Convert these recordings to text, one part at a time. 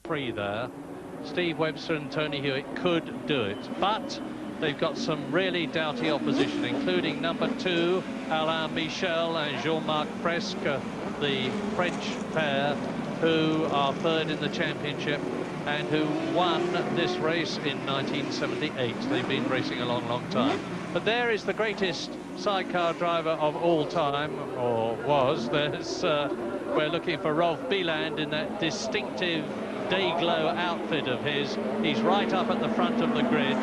Prix there. Steve Webster and Tony Hewitt could do it, but they've got some really doughty opposition, including number 2, Alain Michel and Jean-Marc Presque, the French pair, who are third in the championship and who won this race in 1978. They've been racing a long, long time. But there is the greatest sidecar driver of all time, or was. We're looking for Rolf Bieland in that distinctive day-glow outfit of his. He's right up at the front of the grid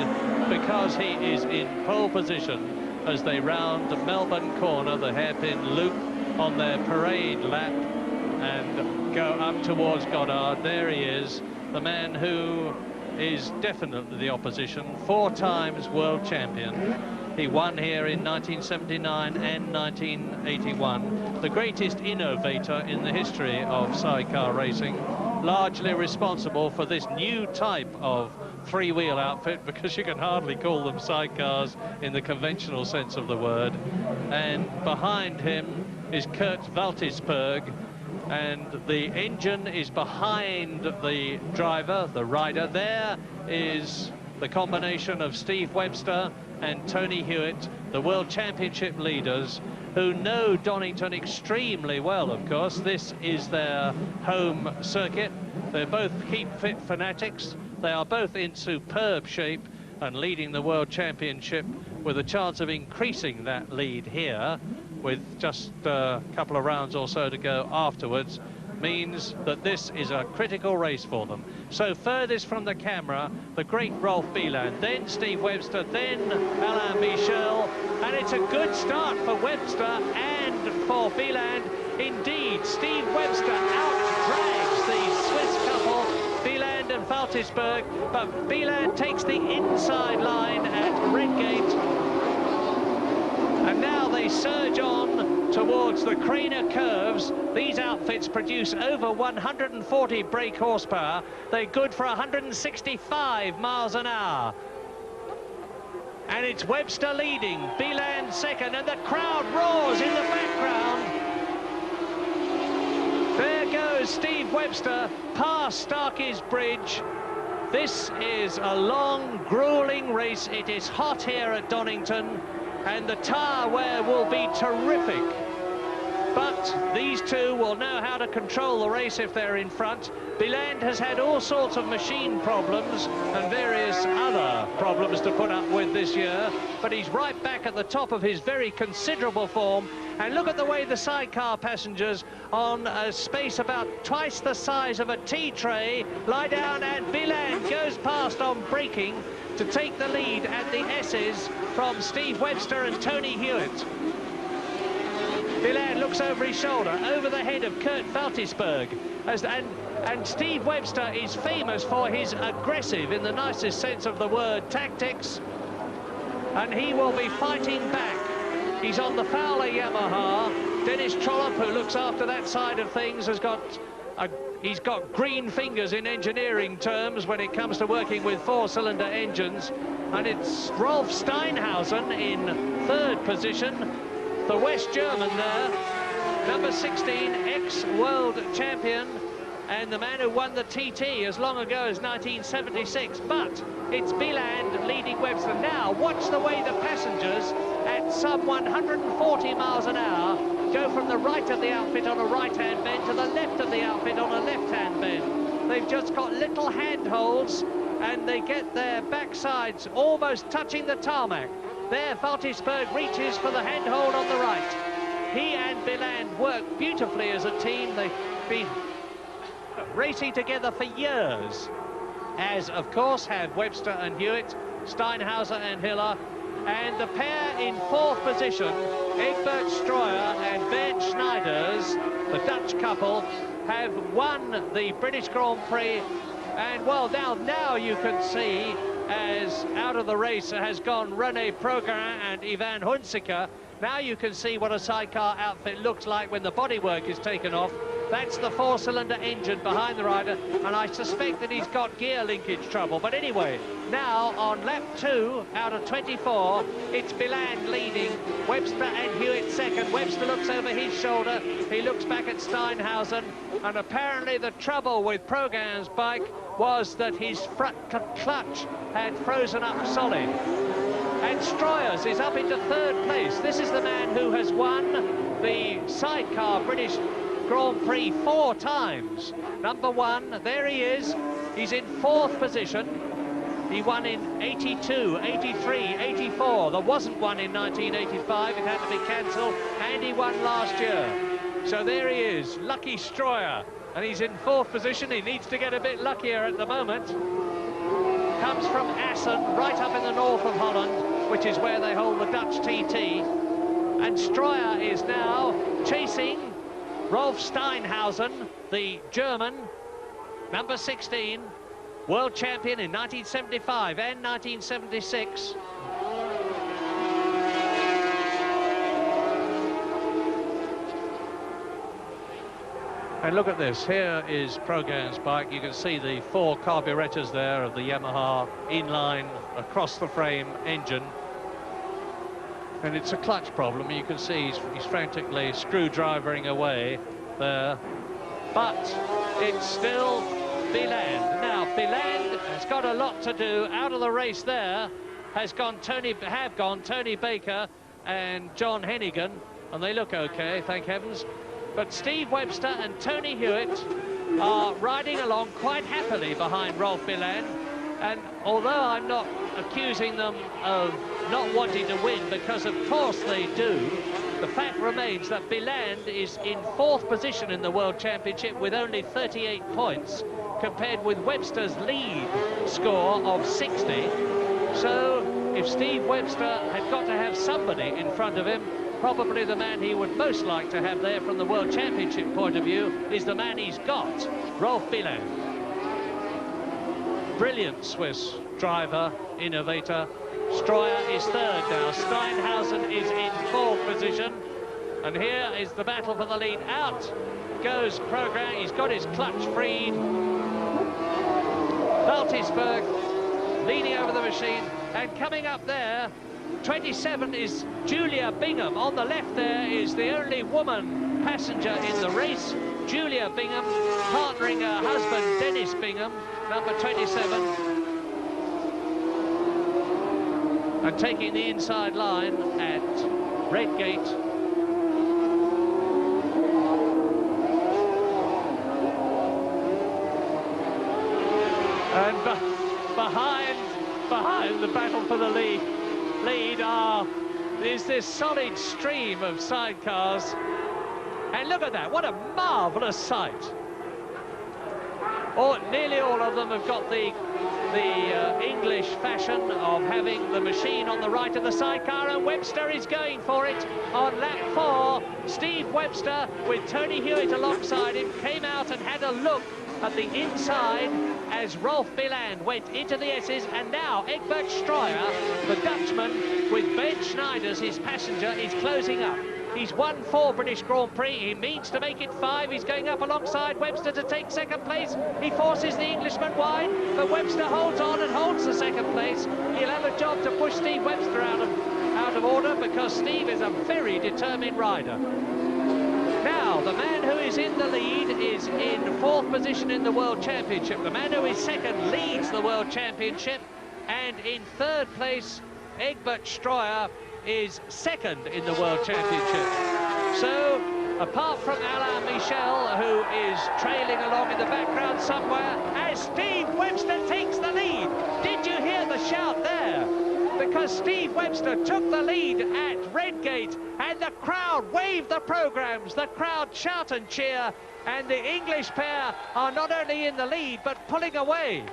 because he is in pole position as they round Melbourne Corner, the hairpin loop on their parade lap, and go up towards Goddard. There he is, the man who is definitely the opposition, 4 times world champion. He won here in 1979 and 1981. The greatest innovator in the history of sidecar racing, largely responsible for this new type of 3-wheel outfit, because you can hardly call them sidecars in the conventional sense of the word. And behind him is Kurt Valtisperg, and the engine is behind the driver, the rider. There is the combination of Steve Webster and Tony Hewitt, the World Championship leaders, who know Donington extremely well, of course. This is their home circuit. They're both Keep Fit fanatics. They are both in superb shape and leading the World Championship, with a chance of increasing that lead here with just a couple of rounds or so to go afterwards. Means that this is a critical race for them. So furthest from the camera, the great Rolf Bieland, then Steve Webster, then Alain Michel, and it's a good start for Webster and for Bieland. Indeed, Steve Webster out-drags the Swiss couple, Bieland and Valtisperg, but Bieland takes the inside line at Redgate, and now they surge on towards the Craner curves. These outfits produce over 140 brake horsepower. They're good for 165 miles an hour. And it's Webster leading, Bieland second, and the crowd roars in the background. There goes Steve Webster past Starkey's Bridge. This is a long, grueling race. It is hot here at Donington, and the tyre wear will be terrific. But these two will know how to control the race if they're in front. Bieland has had all sorts of machine problems and various other problems to put up with this year, but he's right back at the top of his very considerable form. And look at the way the sidecar passengers, on a space about twice the size of a tea tray, lie down, and Bieland goes past on braking to take the lead at the S's from Steve Webster and Tony Hewitt. Bieland looks over his shoulder, over the head of Kurt Valtisperg, and Steve Webster is famous for his aggressive, in the nicest sense of the word, tactics, and he will be fighting back. He's on the Fowler Yamaha. Dennis Trollope, who looks after that side of things, he's got green fingers in engineering terms when it comes to working with 4-cylinder engines, and it's Rolf Steinhausen in third position, the West German there, number 16, ex-world champion, and the man who won the TT as long ago as 1976. But it's Bieland leading Webster. Now watch the way the passengers at some 140 miles an hour go from the right of the outfit on a right-hand bend to the left of the outfit on a left-hand bend. They've just got little handholds, and they get their backsides almost touching the tarmac. There, Valtisperg reaches for the handhold on the right. He and Bieland work beautifully as a team. They've been racing together for years, as of course have Webster and Hewitt, Steinhauser and Hiller, and the pair in fourth position, Egbert Stroyer and Bernd Schneiders, the Dutch couple, have won the British Grand Prix. And well, now you can see, as out of the race has gone René Progerin and Ivan Hunziker. Now you can see what a sidecar outfit looks like when the bodywork is taken off. That's the 4-cylinder engine behind the rider, and I suspect that he's got gear linkage trouble. But anyway, now on lap 2 out of 24, it's Bieland leading, Webster and Hewitt second. Webster looks over his shoulder, he looks back at Steinhausen, And apparently the trouble with Progan's bike was that his front clutch had frozen up solid. And Stroyers is up into third place. This is the man who has won the Sidecar British Grand Prix 4 times. Number 1, there he is. He's in 4th position. He won in 82, 83, 84. There wasn't one in 1985. It had to be cancelled. And he won last year. So there he is, Lucky Stroyer. And he's in 4th position. He needs to get a bit luckier at the moment. Comes from Assen, right up in the north of Holland, which is where they hold the Dutch TT. And Stroyer is now chasing Rolf Steinhausen, the German, number 16, world champion in 1975 and 1976. And look at this, here is Progan's bike. You can see the 4 carburetors there of the Yamaha inline across the frame engine. And it's a clutch problem. You can see he's frantically screwdrivering away there. But it's still Biland. Now, Biland has got a lot to do. Out of the race there have gone Tony Baker and John Hennigan, and they look okay, thank heavens. But Steve Webster and Tony Hewitt are riding along quite happily behind Rolf Biland. And although I'm not accusing them of not wanting to win, because of course they do, the fact remains that Biland is in 4th position in the World Championship with only 38 points, compared with Webster's lead score of 60. So if Steve Webster had got to have somebody in front of him, probably the man he would most like to have there from the World Championship point of view is the man he's got, Rolf Biland. Brilliant Swiss driver, innovator. Stroyer is 3rd now. Steinhausen is in 4th position. And here is the battle for the lead. Out goes Progan. He's got his clutch freed. Valtisberg leaning over the machine. And coming up there, 27 is Julia Bingham. On the left there is the only woman passenger in the race, Julia Bingham, partnering her husband Dennis Bingham, number 27, and taking the inside line at Redgate. And behind the battle for the lead is this solid stream of sidecars. And look at that, what a marvellous sight. Nearly all of them have got the English fashion of having the machine on the right of the sidecar, and Webster is going for it on lap 4. Steve Webster, with Tony Hewitt alongside him, came out and had a look at the inside as Rolf Biland went into the S's, and now Egbert Stroyer, the Dutchman, with Ben Schneiders, his passenger, is closing up. He's won 4 British Grand Prix. He means to make it 5. He's going up alongside Webster to take 2nd place. He forces the Englishman wide, but Webster holds on and holds the 2nd place. He'll have a job to push Steve Webster out of order, because Steve is a very determined rider. Now, the man who is in the lead is in 4th position in the World Championship. The man who is 2nd leads the World Championship. And in 3rd place, Egbert Stroyer is 2nd in the World Championship. So, apart from Alain Michel, who is trailing along in the background somewhere, as Steve Webster takes the lead. Did you hear the shout there? Because Steve Webster took the lead at Redgate, and the crowd waved the programmes, the crowd shout and cheer, and the English pair are not only in the lead, but pulling away.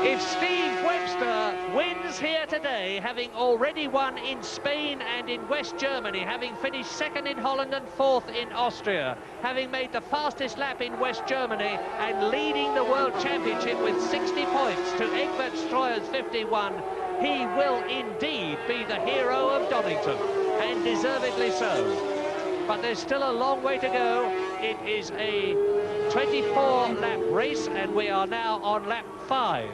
If Steve Webster wins here today, having already won in Spain and in West Germany, having finished 2nd in Holland and 4th in Austria, having made the fastest lap in West Germany and leading the World Championship with 60 points to Egbert Stroyer's 51, he will indeed be the hero of Donington, and deservedly so. But there's still a long way to go. It is a 24-lap race, and we are now on lap 5.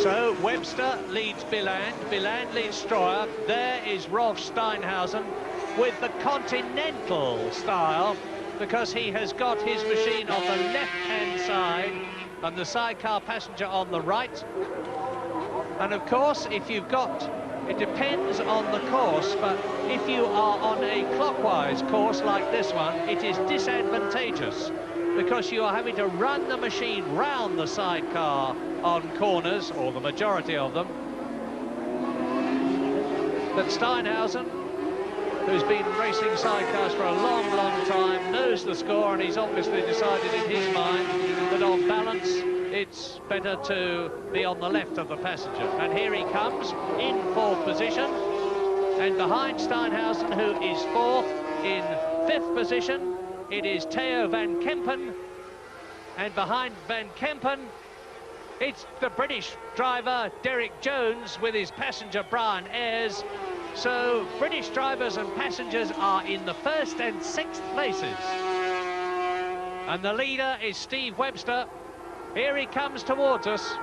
So So Webster leads Biland, Biland leads Stroyer. There is Rolf Steinhausen with the continental style, because he has got his machine on the left-hand side and the sidecar passenger on the right. And of course, if you've got, it depends on the course, but if you are on a clockwise course like this one, it is disadvantageous because you are having to run the machine round the sidecar on corners, or the majority of them. But Steinhausen, who's been racing sidecars for a long, long time, knows the score, and he's obviously decided in his mind that on balance, it's better to be on the left of the passenger. And here he comes in 4th position, and behind Steinhausen, who is 4th, in 5th position, it is Theo van Kempen, and behind van Kempen, it's the British driver Derek Jones with his passenger Brian Ayres. So British drivers and passengers are in the 1st and 6th places. And the leader is Steve Webster. Here he comes towards us.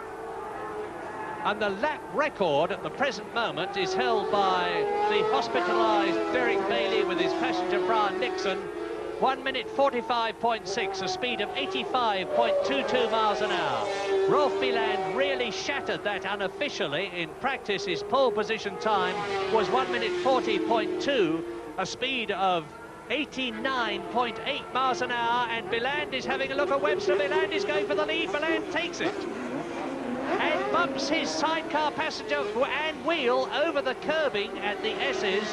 And the lap record at the present moment is held by the hospitalised Derek Bailey with his passenger Brian Nixon. 1 minute 45.6, a speed of 85.22 miles an hour. Rolf Biland really shattered that unofficially. In practice, his pole position time was 1 minute 40.2, a speed of 89.8 miles an hour, and Biland is having a look at Webster. Biland is going for the lead. Biland takes it and bumps his sidecar passenger and wheel over the curbing at the S's.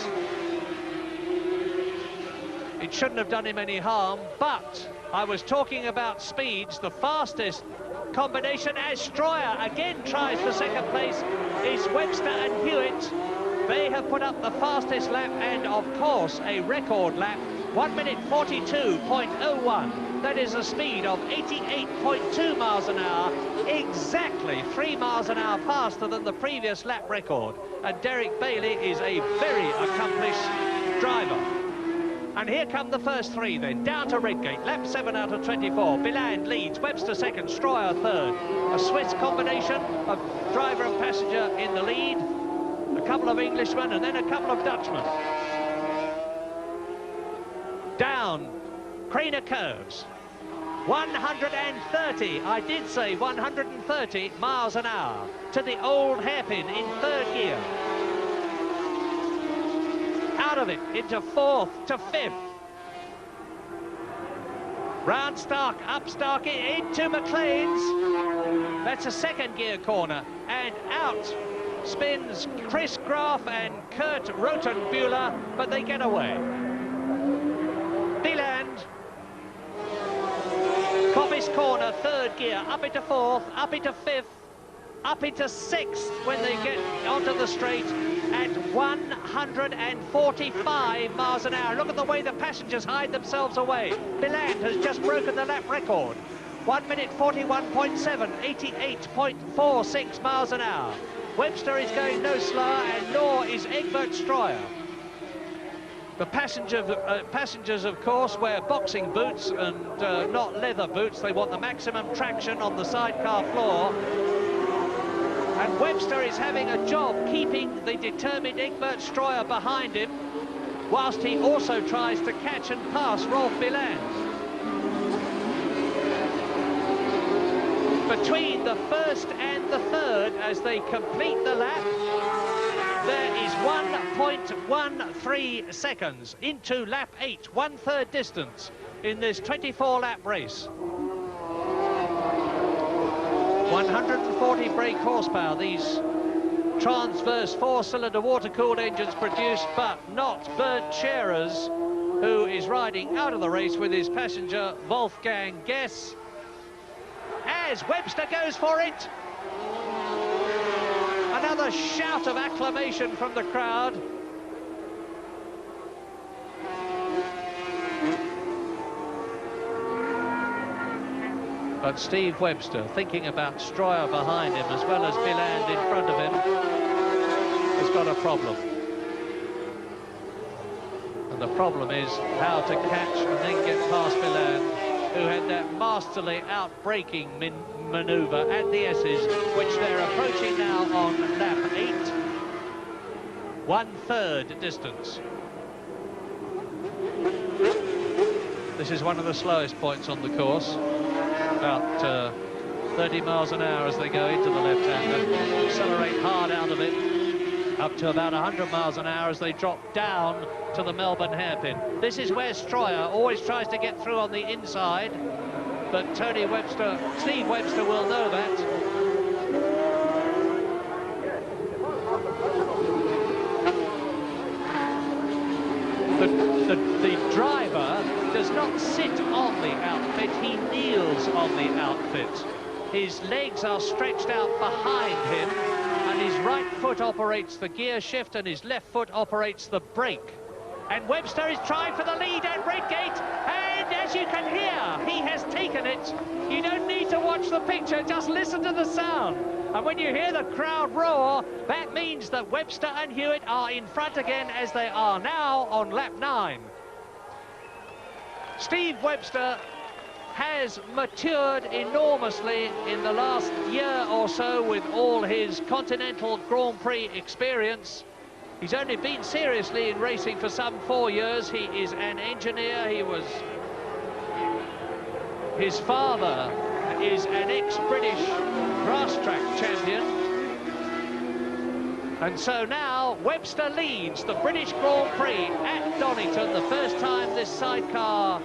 It shouldn't have done him any harm, but I was talking about speeds. The fastest combination, as Stroyer again tries for 2nd place, is Webster and Hewitt. They have put up the fastest lap, and of course a record lap, 1 minute 42.01. That is a speed of 88.2 miles an hour, exactly 3 miles an hour faster than the previous lap record. And Derek Bailey is a very accomplished driver. And here come the first 3 then, down to Redgate, lap 7 out of 24. Biland leads, Webster 2nd, Stroyer 3rd. A Swiss combination of driver and passenger in the lead, a couple of Englishmen and then a couple of Dutchmen. Down, Craner curves, 130, I did say 130 miles an hour to the old hairpin in 3rd gear. Out of it, into 4th to 5th. Round Stark, up Stark, into McLean's. That's a 2nd gear corner. And out spins Chris Graf and Kurt Rotenbuehler, but they get away. Biland, Coppice corner, 3rd gear, up into 4th, up into 5th, up into 6th when they get onto the straight at 145 miles an hour. Look at the way the passengers hide themselves away. Biland has just broken the lap record. 1 minute 41.7, 88.46 miles an hour. Webster is going no slower, and nor is Egbert Stroyer. The passengers, of course, wear boxing boots and not leather boots. They want the maximum traction on the sidecar floor. And Webster is having a job keeping the determined Egbert Stroyer behind him, whilst he also tries to catch and pass Rolf Biland. Between the 1st and the 3rd, as they complete the lap, there is 1.13 seconds into lap 8, 1/3 distance in this 24-lap race. 140 brake horsepower, these transverse 4-cylinder water-cooled engines produced, but not Bernd Scherer's, who is riding out of the race with his passenger Wolfgang Guess. As Webster goes for it. Another shout of acclamation from the crowd. But Steve Webster, thinking about Stroyer behind him as well as Biland in front of him, has got a problem. And the problem is how to catch and then get past Biland. who had that masterly out-braking manoeuvre at the S's, which they're approaching now on lap 8. 1/3 distance. This is one of the slowest points on the course. About 30 miles an hour as they go into the left-hander. Accelerate hard out of it. Up to about 100 miles an hour as they drop down to the Melbourne hairpin. This is where Stroyer always tries to get through on the inside, but Steve Webster will know that. The driver does not sit on the outfit, he kneels on the outfit. His legs are stretched out behind him, and his right foot operates the gear shift and his left foot operates the brake. And Webster is trying for the lead at Redgate, and as you can hear, he has taken it. You don't need to watch the picture, just listen to the sound. And when you hear the crowd roar, that means that Webster and Hewitt are in front again, as they are now on lap 9. Steve Webster has matured enormously in the last year or so with all his Continental Grand Prix experience. He's only been seriously in racing for some 4 years. He is an engineer. His father is an ex-British grass track champion. And so now Webster leads the British Grand Prix at Donington, the first time this sidecar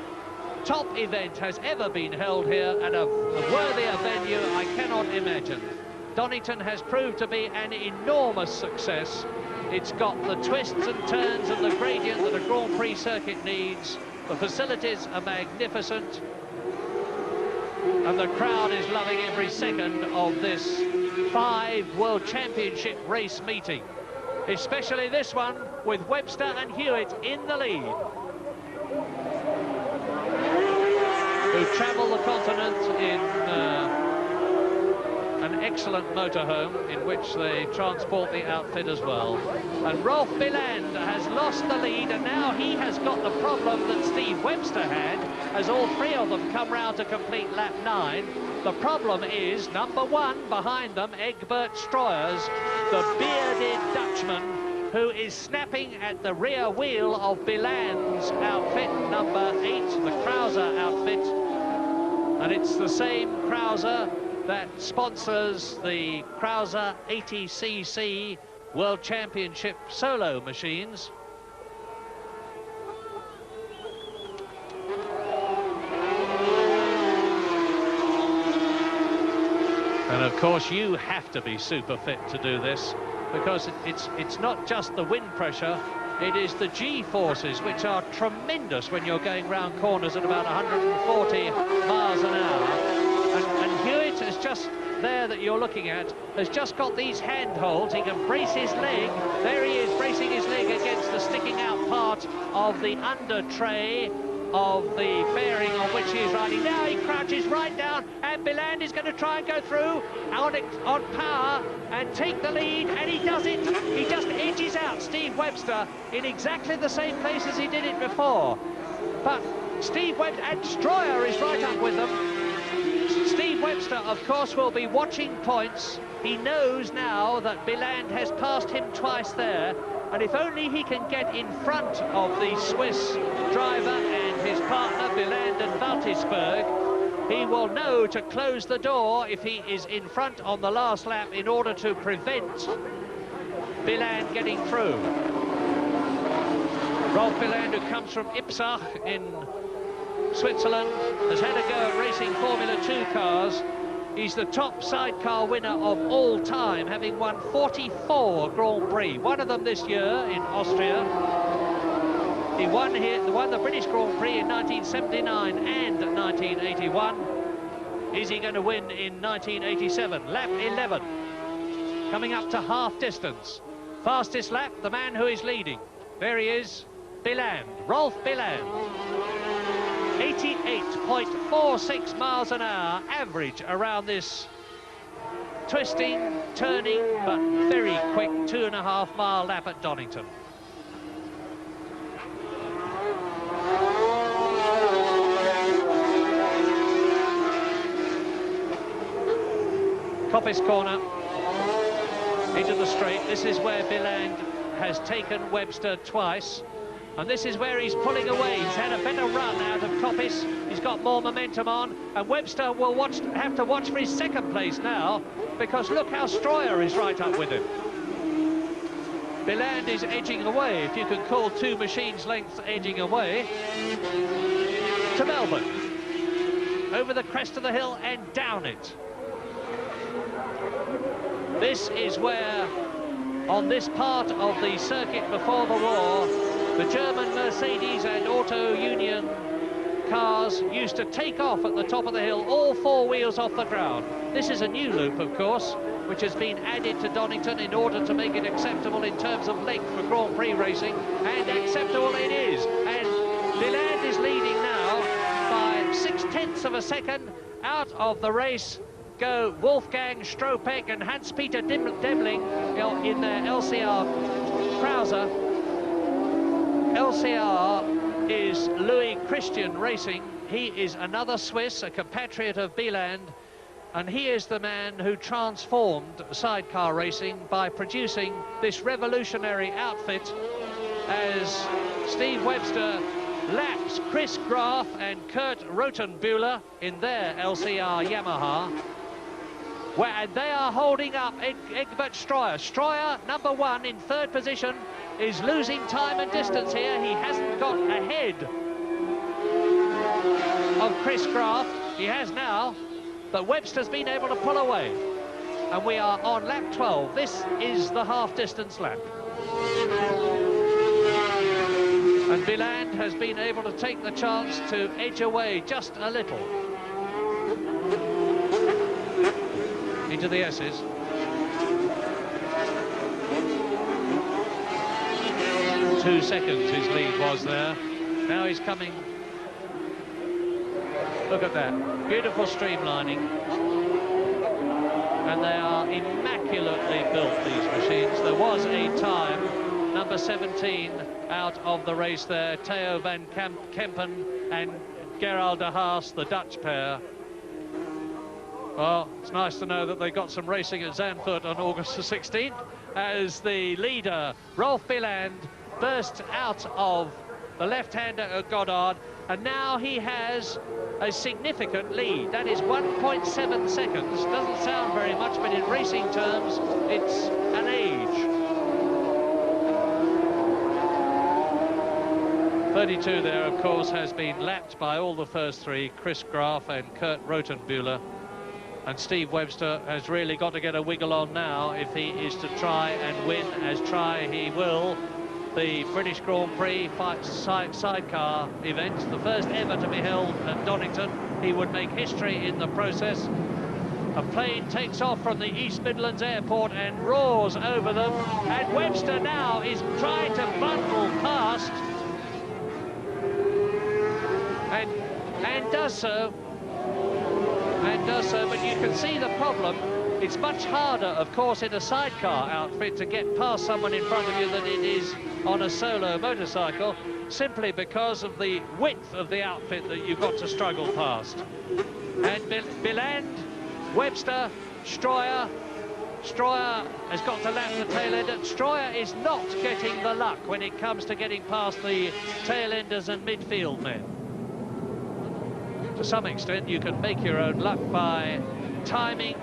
top event has ever been held here, at a worthier venue I cannot imagine. Donington has proved to be an enormous success. It's got the twists and turns and the gradient that a Grand Prix circuit needs. The facilities are magnificent, and the crowd is loving every second of this 5 World Championship race meeting, especially this one with Webster and Hewitt in the lead, who travel the continent in an excellent motorhome in which they transport the outfit as well. And Rolf Biland has lost the lead, and now he has got the problem that Steve Webster had, as all 3 of them come round to complete lap 9. The problem is, number 1 behind them, Egbert Stroyers, the bearded Dutchman, who is snapping at the rear wheel of Biland's outfit, number 8, the Krauser outfit. And it's the same Krauser that sponsors the Krauser 80cc World Championship solo machines. And of course you have to be super fit to do this, because it's not just the wind pressure, it is the G-forces, which are tremendous when you're going round corners at about 140 miles an hour. And Hewitt is just there, that you're looking at, has just got these handholds. He can brace his leg. There he is, bracing his leg against the sticking out part of the under tray of the bearing on which he is riding. Now he crouches right down, and Biland is going to try and go through on power and take the lead, and he does it. He just edges out Steve Webster in exactly the same place as he did it before. But Steve Webster, and Stroyer is right up with them. Steve Webster, of course, will be watching points. He knows now that Biland has passed him twice there, and if only he can get in front of the Swiss driver and his partner, Biland and Valtisberg, he will know to close the door if he is in front on the last lap, in order to prevent Biland getting through. Rolf Biland, who comes from Ipsach in Switzerland, has had a go at racing Formula 2 cars. He's the top sidecar winner of all time, having won 44 Grand Prix, one of them this year in Austria. He won the British Grand Prix in 1979 and 1981. Is he going to win in 1987? Lap 11, coming up to half distance. Fastest lap, the man who is leading. There he is, Biland, Rolf Biland. 88.46 miles an hour average around this twisting, turning, but very quick 2.5 mile lap at Donington. Coppice corner, into the straight. This is where Biland has taken Webster twice, and this is where he's pulling away. He's had a better run out of Coppice. He's got more momentum on, and Webster will have to watch for his second place now, because look how Stroyer is right up with him. Biland is edging away, if you can call two machines' lengths edging away, to Melbourne. Over the crest of the hill and down it. This is where, on this part of the circuit before the war, the German Mercedes and Auto Union cars used to take off at the top of the hill, all four wheels off the ground. This is a new loop, of course, which has been added to Donington in order to make it acceptable in terms of length for Grand Prix racing, and acceptable it is. And Biland is leading now by 0.6 of a second. Out of the race go Wolfgang Stropek and Hans-Peter Demling in their LCR Krauser. LCR is Louis Christian Racing. He is another Swiss, a compatriot of Biland, and he is the man who transformed sidecar racing by producing this revolutionary outfit as Steve Webster laps Chris Graf and Kurt Rotenbühler in their LCR Yamaha, and they are holding up Egbert Stroyer. Stroyer, number one, in third position, is losing time and distance here. He hasn't got ahead of Chris Graf. He has now, but Webster's been able to pull away. And we are on lap 12. This is the half-distance lap. And Biland has been able to take the chance to edge away just a little into the S's. Two seconds his lead was there. Now he's coming. Look at that. Beautiful streamlining. And they are immaculately built, these machines. There was a time, number 17 out of the race there, Theo van Kempen and Gerald de Haas, the Dutch pair. Well, it's nice to know that they got some racing at Zandvoort on August the 16th, as the leader, Rolf Biland, burst out of the left-hander at Goddard, and now he has a significant lead. That is 1.7 seconds. Doesn't sound very much, but in racing terms, it's an age. 32 there, of course, has been lapped by all the first three, Chris Graf and Kurt Rotenbühler. And Steve Webster has really got to get a wiggle on now if he is to try and win, as try he will, the British Grand Prix sidecar event, the first ever to be held at Donington. He would make history in the process. A plane takes off from the East Midlands airport and roars over them, and Webster now is trying to bundle past and does so. But you can see the problem. It's much harder, of course, in a sidecar outfit to get past someone in front of you than it is on a solo motorcycle, simply because of the width of the outfit that you've got to struggle past. And Biland, Webster, Stroyer has got to lap the tail ender. Stroyer is not getting the luck when it comes to getting past the tail enders and midfield men. To some extent, you can make your own luck by timing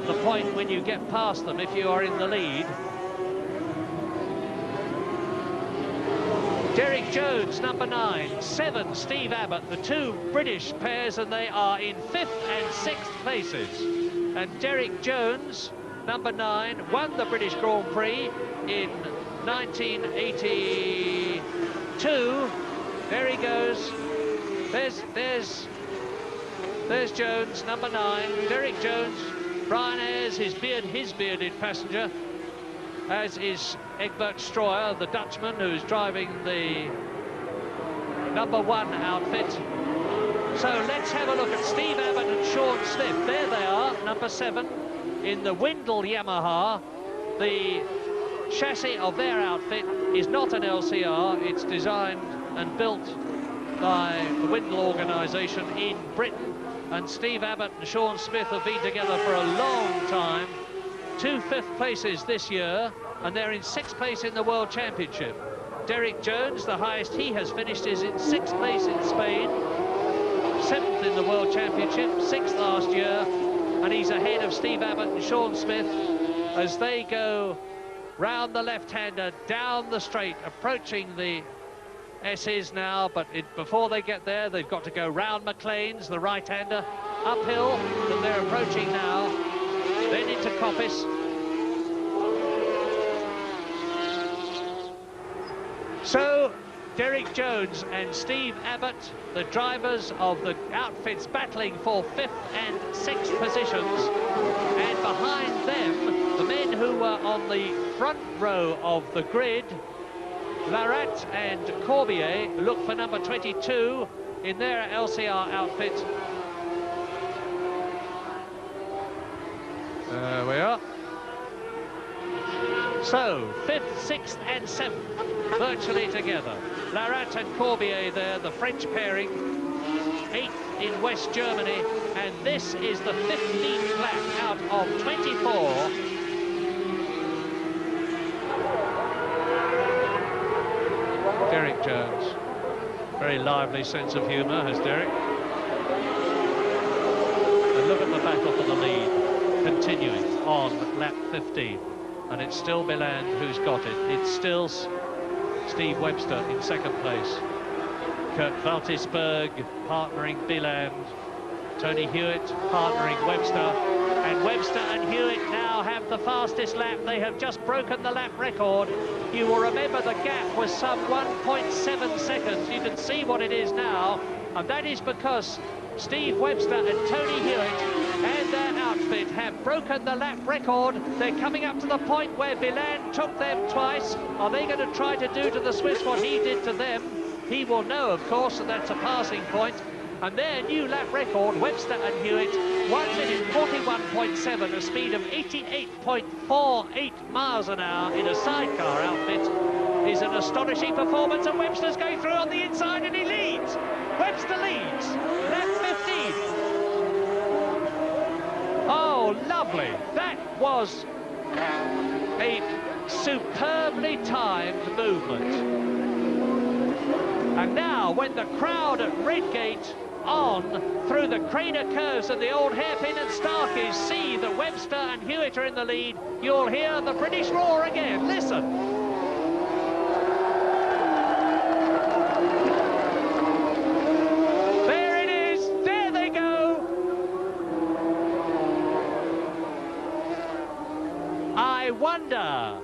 the point when you get past them if you are in the lead. Derek Jones, number 9, 7, Steve Abbott, the two British pairs, and they are in 5th and 6th places. And Derek Jones, number 9, won the British Grand Prix in 1982. There he goes. There's Jones, number 9, Derek Jones. Brian Ayres, his bearded passenger, as is Egbert Stroyer, the Dutchman, who's driving the number 1 outfit. So let's have a look at Steve Abbott and Sean Smith. There they are, number 7, in the Windle Yamaha. The chassis of their outfit is not an LCR. It's designed and built by the Windle organisation in Britain. and Steve Abbott and Sean Smith have been together for a long time. 2 fifth places this year, and they're in 6th place in the World Championship. Derek Jones, the highest he has finished is in 6th place in Spain, 7th in the World Championship, 6th last year, and he's ahead of Steve Abbott and Sean Smith as they go round the left-hander, down the straight, approaching the S's now, but before they get there, they've got to go round McLean's, the right-hander, uphill that they're approaching now, then into Coppice. So, Derek Jones and Steve Abbott, the drivers of the outfits battling for 5th and 6th positions, and behind them, the men who were on the front row of the grid, Larratt and Corbier, look for number 22 in their LCR outfit. There we are. So, 5th, 6th and 7th, virtually together. Larratt and Corbier there, the French pairing. 8th in West Germany, and this is the 15th lap out of 24. Derek Jones, very lively sense of humour has Derek. And look at the battle for the lead, continuing on lap 15. And it's still Biland who's got it. It's still Steve Webster in 2nd place. Kurt Valtisberg partnering Biland. Tony Hewitt partnering Webster. And Webster and Hewitt now have the fastest lap. They have just broken the lap record. You will remember the gap was some 1.7 seconds. You can see what it is now. And that is because Steve Webster and Tony Hewitt and their outfit have broken the lap record. They're coming up to the point where Biland took them twice. Are they going to try to do to the Swiss what he did to them? He will know, of course, that that's a passing point. And their new lap record, Webster and Hewitt, 1 minute 41.7, a speed of 88.48 miles an hour in a sidecar outfit, is an astonishing performance, and Webster's going through on the inside and he leads. Webster leads, lap 15. Oh, lovely. That was a superbly timed movement. And now, when the crowd at Redgate on through the Craner curves and the old hairpin and Starkeys see that Webster and Hewitt are in the lead, you'll hear the British roar again. Listen. There it is. There they go. I wonder,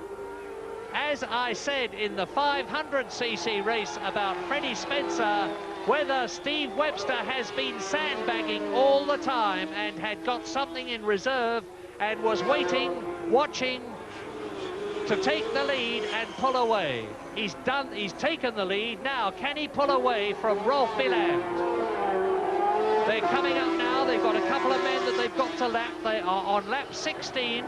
as I said in the 500cc race about Freddie Spencer, whether Steve Webster has been sandbagging all the time and had got something in reserve and was waiting, watching to take the lead and pull away. He's taken the lead. Now, can he pull away from Rolf Biland? They're coming up now. They've got a couple of men that they've got to lap. They are on lap 16.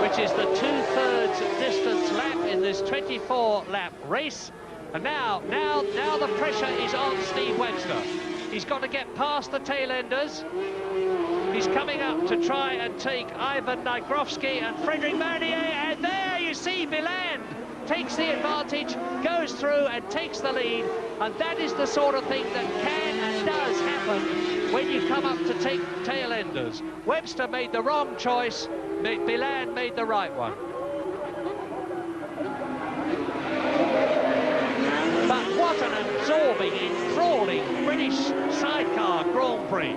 Which is the 2/3 distance lap in this 24-lap race. And now the pressure is on Steve Webster. He's got to get past the tail enders. He's coming up to try and take Ivan Nigrovsky and Frederic Marnier, and there you see Biland takes the advantage, goes through and takes the lead, and that is the sort of thing that can and does happen when you come up to take tail enders. Webster made the wrong choice, Biland made the right one. But what an absorbing, enthralling British sidecar Grand Prix.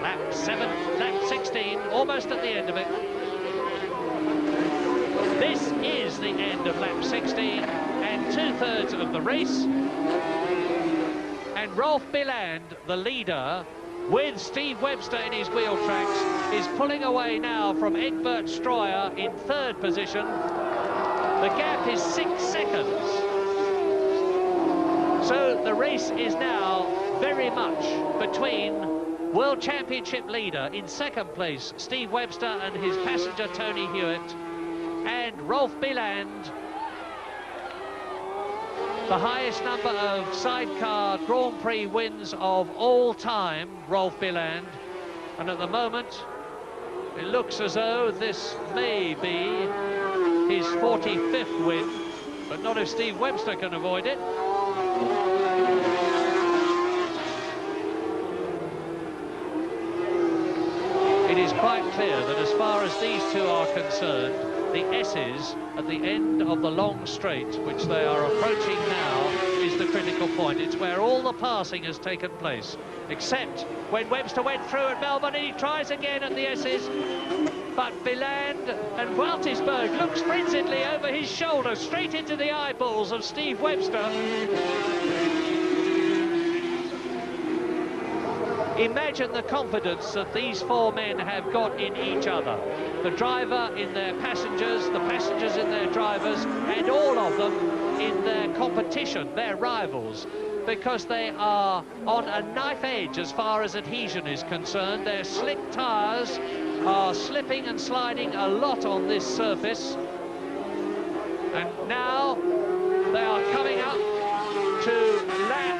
Lap 7, lap 16, almost at the end of it. This is the end of lap 16 and 2/3 of the race. And Rolf Biland, the leader, with Steve Webster in his wheel tracks, is pulling away now from Egbert Stroyer in 3rd position. The gap is 6 seconds. So the race is now very much between World Championship leader in 2nd place, Steve Webster and his passenger Tony Hewitt, and Rolf Biland The highest number of sidecar Grand Prix wins of all time, Rolf Biland. And at the moment, it looks as though this may be his 45th win, but not if Steve Webster can avoid it. It is quite clear that as far as these two are concerned, the S's at the end of the long straight, which they are approaching now, is the critical point. It's where all the passing has taken place, except when Webster went through at Melbourne, and he tries again at the S's. But Biland and Waltisberg looks frenziedly over his shoulder, straight into the eyeballs of Steve Webster. Imagine the confidence that these four men have got in each other. The driver in their passengers, the passengers in their drivers, and all of them in their competition, their rivals, because they are on a knife edge as far as adhesion is concerned. Their slick tyres are slipping and sliding a lot on this surface. And now they are coming up to lap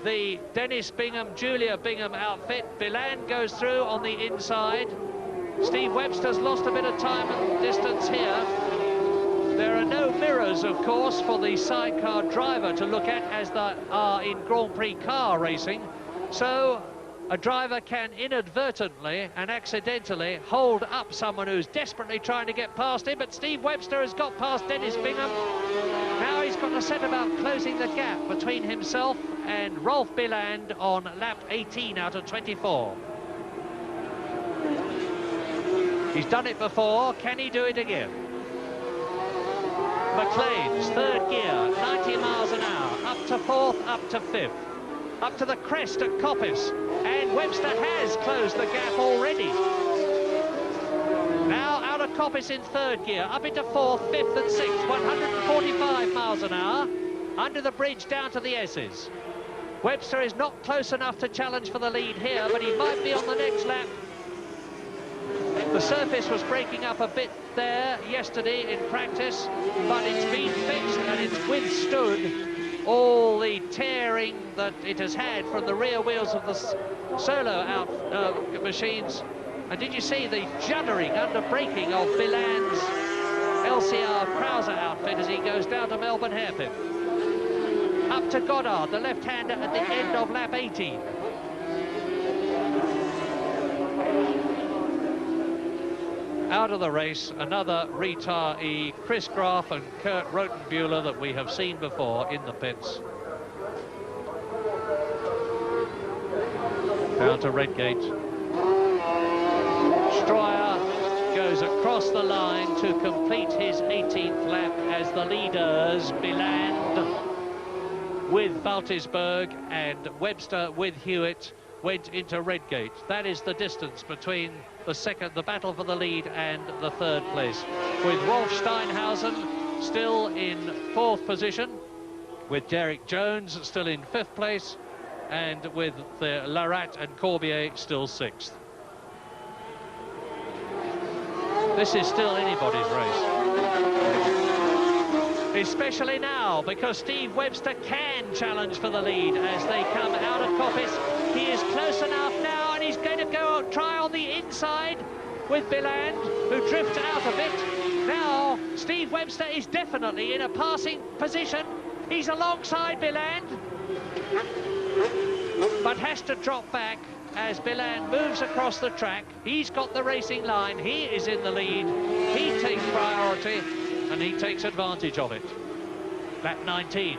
the Dennis Bingham, Julia Bingham outfit. Biland goes through on the inside. Steve Webster's lost a bit of time and distance here. There are no mirrors, of course, for the sidecar driver to look at, as they are in Grand Prix car racing. So a driver can inadvertently and accidentally hold up someone who's desperately trying to get past him, but Steve Webster has got past Dennis Bingham. Now he's got to set about closing the gap between himself and Rolf Biland on lap 18 out of 24. He's done it before. Can he do it again? McLean's third gear, 90 miles an hour, up to fourth, up to fifth, up to the crest at Coppice, and Webster has closed the gap already. Now out of Coppice in third gear, up into fourth, fifth and sixth, 145 miles an hour, under the bridge down to the S's. Webster is not close enough to challenge for the lead here, but he might be on the next lap. The surface was breaking up a bit there yesterday in practice, but it's been fixed and it's withstood all the tearing that it has had from the rear wheels of the solo machines. And did you see the juddering under braking of Biland's LCR Krauser outfit as he goes down to Melbourne hairpin? Up to Goddard, the left-hander, at the end of lap 18. Out of the race, another retiree, Chris Graf and Kurt Rotenbuehler, that we have seen before in the pits. Down to Redgate. Stryer goes across the line to complete his 18th lap as the leaders, Biland with Waltisberg and Webster with Hewitt, went into Redgate. That is the distance between the battle for the lead and the third place, with Rolf Steinhausen still in fourth position, with Derek Jones still in fifth place, and with the Larratt and Corbier still sixth. This is still anybody's race, especially now, because Steve Webster can challenge for the lead as they come out of Coppice. He is close enough now, and he's going to go try on the inside with Biland, who drifts out a bit. Now, Steve Webster is definitely in a passing position. He's alongside Biland, but has to drop back as Biland moves across the track. He's got the racing line. He is in the lead. He takes priority, and he takes advantage of it. Lap 19.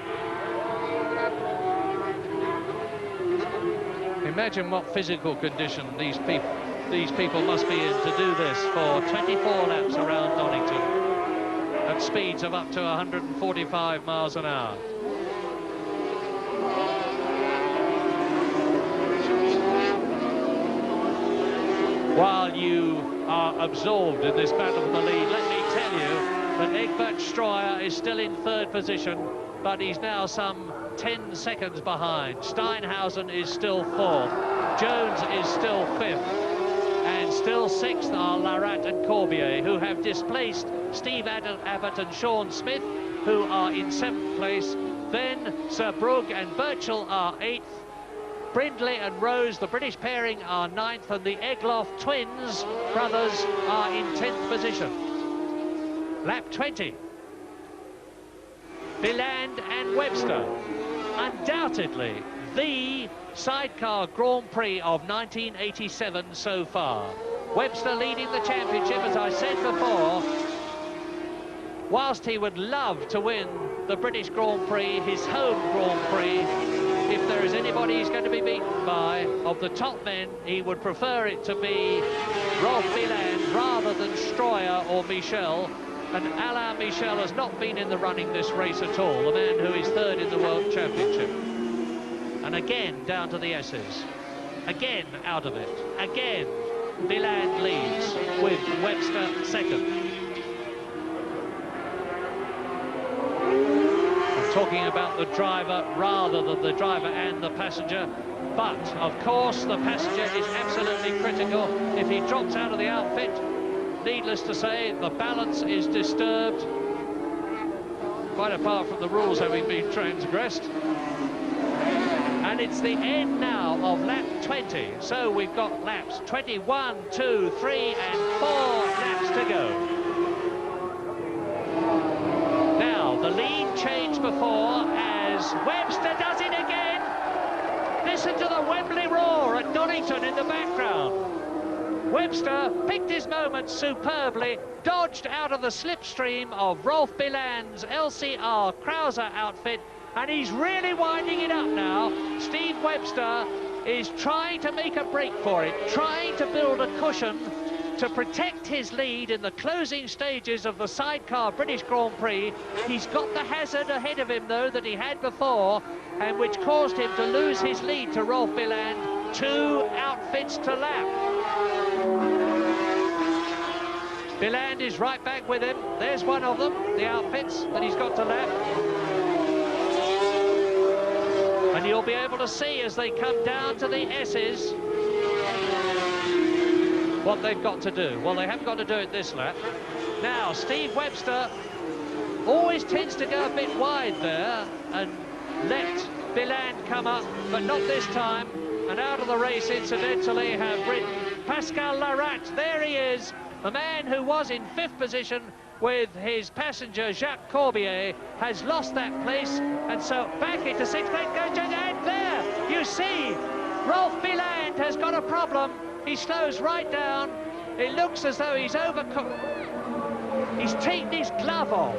Imagine what physical condition these people must be in to do this for 24 laps around Donington at speeds of up to 145 miles an hour. While you are absorbed in this battle for the lead, let me tell you that Egbert Streuer is still in third position, but he's now some 10 seconds behind. Steinhausen is still fourth. Jones is still fifth. And still sixth are Larratt and Corbier, who have displaced Steve Abbott and Sean Smith, who are in seventh place, Then Sir Brugge and Birchall are 8th. Brindley and Rose, the British pairing, are 9th, and the Egloff twins, brothers, are in 10th position. Lap 20. Biland and Webster, undoubtedly the sidecar Grand Prix of 1987 so far. Webster leading the championship, as I said before. Whilst he would love to win the British Grand Prix, his home Grand Prix, if there is anybody he's going to be beaten by, of the top men, he would prefer it to be Rolf Biland rather than Stroyer or Michel. And Alain Michel has not been in the running this race at all, the man who is 3rd in the World Championship. And again, down to the S's. Again, out of it. Again, Biland leads with Webster 2nd. Talking about the driver rather than the driver and the passenger, but of course the passenger is absolutely critical. If he drops out of the outfit, needless to say, the balance is disturbed, quite apart from the rules having been transgressed. And it's the end now of lap 20, so we've got laps 21, 2, 3 and 4 laps to go. The lead changed before as Webster does it again. Listen to the Wembley roar at Donington in the background. Webster picked his moment superbly, dodged out of the slipstream of Rolf Biland's LCR Krauser outfit, and he's really winding it up now. Steve Webster is trying to make a break for it, trying to build a cushion to protect his lead in the closing stages of the sidecar British Grand Prix. He's got the hazard ahead of him, though, that he had before, and which caused him to lose his lead to Rolf Biland. 2 outfits to lap. Biland is right back with him. There's one of them, the outfits that he's got to lap. And you'll be able to see as they come down to the S's what they've got to do. Well, they haven't got to do it this lap. Now, Steve Webster always tends to go a bit wide there and let Biland come up, but not this time. And out of the race, incidentally, have ridden Pascal Larat. There he is, the man who was in 5th position with his passenger Jacques Corbier, has lost that place, and so back into 6th place goes, and there you see Rolf Biland has got a problem. He slows right down. It looks as though he's overcooked. He's taken his glove off.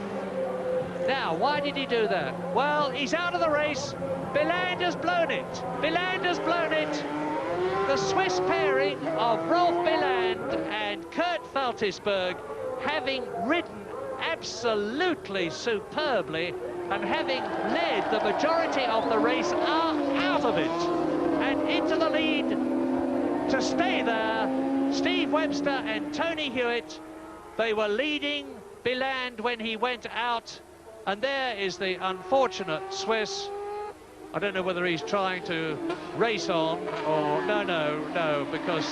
Now, why did he do that? Well, he's out of the race. Biland has blown it. Biland has blown it. The Swiss pairing of Rolf Biland and Kurt Valtisberg, having ridden absolutely superbly and having led the majority of the race, are out of it and into the lead. To stay there, Steve Webster and Tony Hewitt. They were leading Biland when he went out, and there is the unfortunate Swiss. I don't know whether he's trying to race on or no, because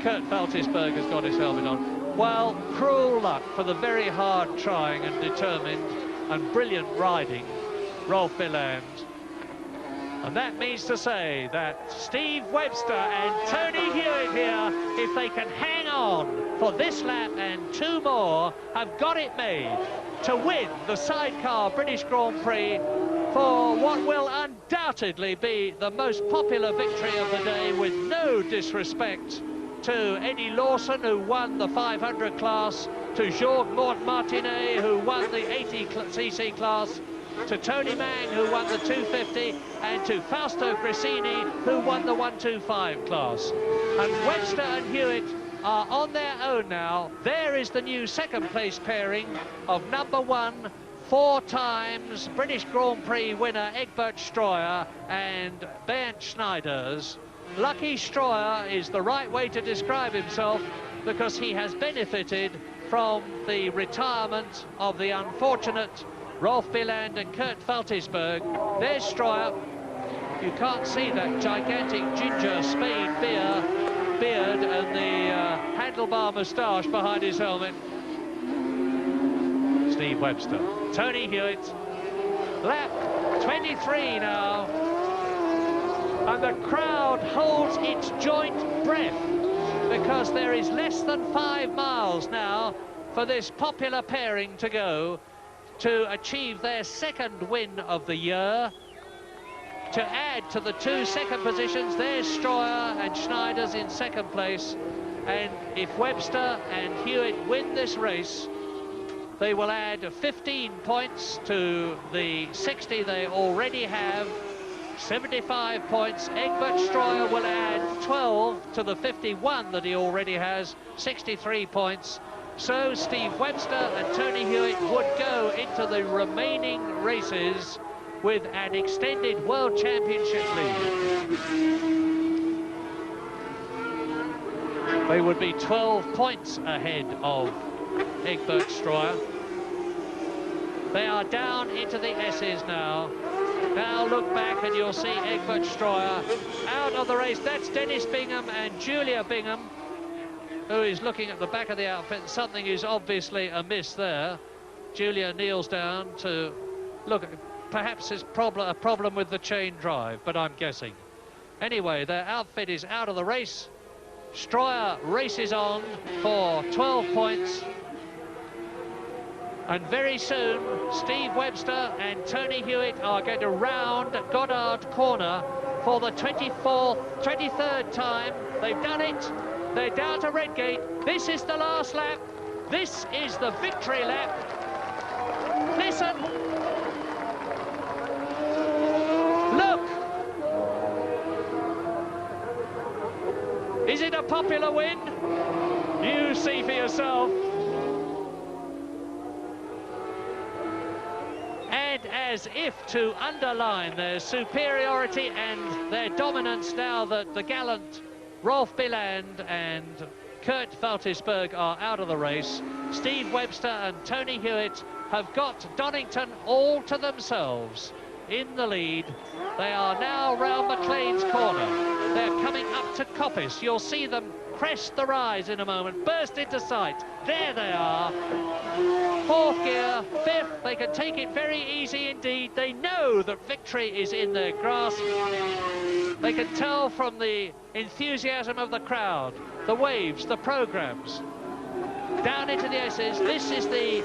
Kurt Valtisberg has got his helmet on. Well, cruel luck for the very hard trying and determined and brilliant riding Rolf Biland. And that means to say that Steve Webster and Tony Hewitt here, if they can hang on for this lap and 2 more, have got it made to win the sidecar British Grand Prix for what will undoubtedly be the most popular victory of the day, with no disrespect to Eddie Lawson, who won the 500 class, to Georges Martinet, who won the 80cc class, to Tony Mang, who won the 250, and to Fausto Grissini, who won the 125 class. And Webster and Hewitt are on their own now. There is the new 2nd place pairing of number 1, 4 times British Grand Prix winner Egbert Stroyer and Bernd Schneiders. Lucky Stroyer is the right way to describe himself, because he has benefited from the retirement of the unfortunate Rolf Biland and Kurt Valtisberg. There's Stroyer. You can't see that gigantic ginger spade beard and the handlebar moustache behind his helmet. Steve Webster. Tony Hewitt Lap 23 now. And the crowd holds its joint breath because there is less than 5 miles now for this popular pairing to go to achieve their second win of the year. To add to the 2 second positions, there's Stroyer and Schneider's in second place. And if Webster and Hewitt win this race, they will add 15 points to the 60 they already have. 75 points. Egbert Stroyer will add 12 to the 51 that he already has, 63 points. So Steve Webster and Tony Hewitt would go into the remaining races with an extended World Championship lead. They would be 12 points ahead of Egbert Stroyer. They are down into the S's now. Now look back and you'll see Egbert Stroyer out of the race. That's Dennis Bingham and Julia Bingham, who is looking at the back of the outfit. Something is obviously amiss there. Julia kneels down to look. Perhaps it's a problem with the chain drive, but I'm guessing. Anyway, their outfit is out of the race. Stroyer races on for 12 points. And very soon, Steve Webster and Tony Hewitt are going to round Goddard Corner for the 23rd time. They've done it. They're down to Redgate. This is the last lap. This is the victory lap. Listen. Look. Is it a popular win? You see for yourself. And as if to underline their superiority and their dominance now that the gallant Rolf Biland and Kurt Valtisberg are out of the race, Steve Webster and Tony Hewitt have got Donington all to themselves in the lead. They are now round McLean's corner. They're coming up to Coppice. You'll see them crest the rise in a moment, burst into sight. There they are. 4th gear, 5th. They can take it very easy indeed. They know that victory is in their grasp. They can tell from the enthusiasm of the crowd, the waves, the programmes. Down into the S's. This is the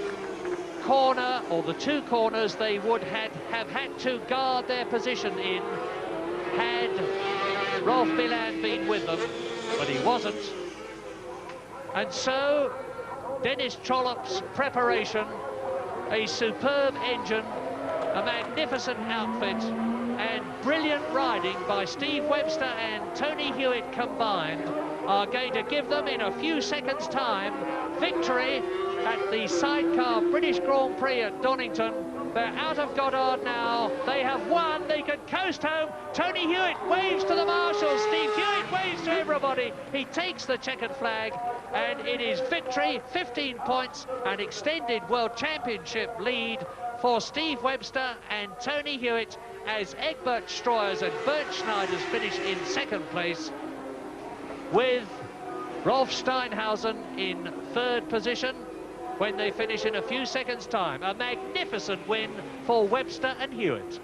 corner, or the 2 corners they would have had to guard their position in had Rolf Biland been with them, but he wasn't. And so Dennis Trollope's preparation, a superb engine, a magnificent outfit, and brilliant riding by Steve Webster and Tony Hewitt combined are going to give them in a few seconds' time victory at the Sidecar British Grand Prix at Donington. They're out of Goddard now. They have won. They can coast home. Tony Hewitt waves to the marshals. Steve Hewitt waves to everybody. He takes the checkered flag, and it is victory, 15 points, an extended World Championship lead for Steve Webster and Tony Hewitt, as Egbert Stroyer's and Bernd Schneider's finish in second place, with Rolf Steinhausen in 3rd position when they finish in a few seconds' time. A magnificent win for Webster and Hewitt.